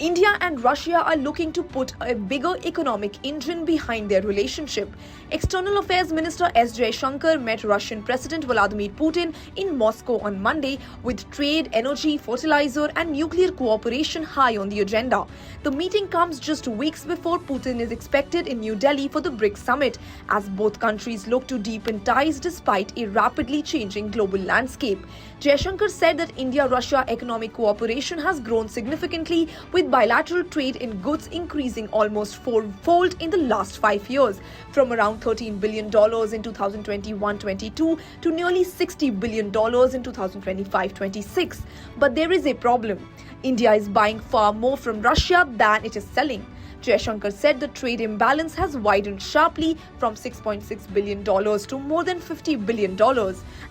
India and Russia are looking to put a bigger economic engine behind their relationship. External Affairs Minister S Jaishankar met Russian President Vladimir Putin in Moscow on Monday, with trade, energy, fertilizer and nuclear cooperation high on the agenda. The meeting comes just weeks before Putin is expected in New Delhi for the BRICS summit, as both countries look to deepen ties despite a rapidly changing global landscape. Jaishankar said that India-Russia economic cooperation has grown significantly, with bilateral trade in goods increasing almost fourfold in the last 5 years, from around $13 billion in 2021-22 to nearly $60 billion in 2025-26. But there is a problem. India is buying far more from Russia than it is selling. Jaishankar said the trade imbalance has widened sharply from $6.6 billion to more than $50 billion,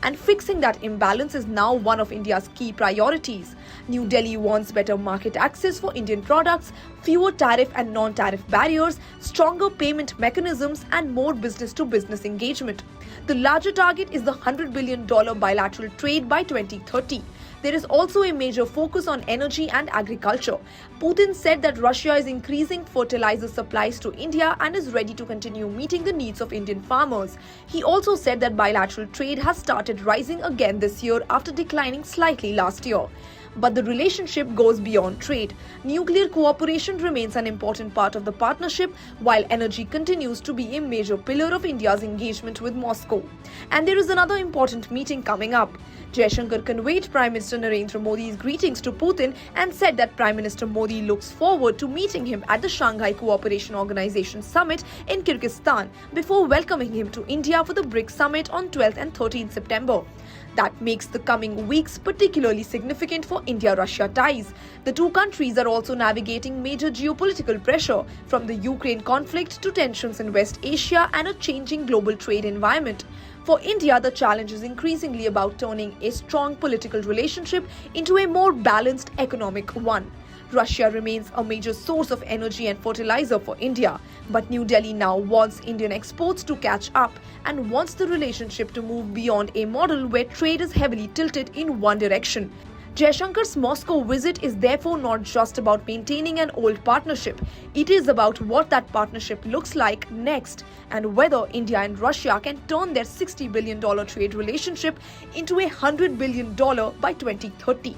and fixing that imbalance is now one of India's key priorities. New Delhi wants better market access for Indian products, fewer tariff and non-tariff barriers, stronger payment mechanisms, and more business-to-business engagement. The larger target is the $100 billion bilateral trade by 2030. There is also a major focus on energy and agriculture. Putin said that Russia is increasing fertilizer supplies to India and is ready to continue meeting the needs of Indian farmers. He also said that bilateral trade has started rising again this year after declining slightly last year. But the relationship goes beyond trade. Nuclear cooperation remains an important part of the partnership, while energy continues to be a major pillar of India's engagement with Moscow. And there is another important meeting coming up. Jaishankar conveyed Prime Minister Narendra Modi's greetings to Putin and said that Prime Minister Modi looks forward to meeting him at the Shanghai Cooperation Organization Summit in Kyrgyzstan before welcoming him to India for the BRICS Summit on 12th and 13th September. That makes the coming weeks particularly significant for India-Russia ties. The two countries are also navigating major geopolitical pressure, from the Ukraine conflict to tensions in West Asia and a changing global trade environment. For India, the challenge is increasingly about turning a strong political relationship into a more balanced economic one. Russia remains a major source of energy and fertilizer for India, but New Delhi now wants Indian exports to catch up and wants the relationship to move beyond a model where trade is heavily tilted in one direction. Jaishankar's Moscow visit is therefore not just about maintaining an old partnership. It is about what that partnership looks like next, and whether India and Russia can turn their $60 billion trade relationship into a $100 billion by 2030.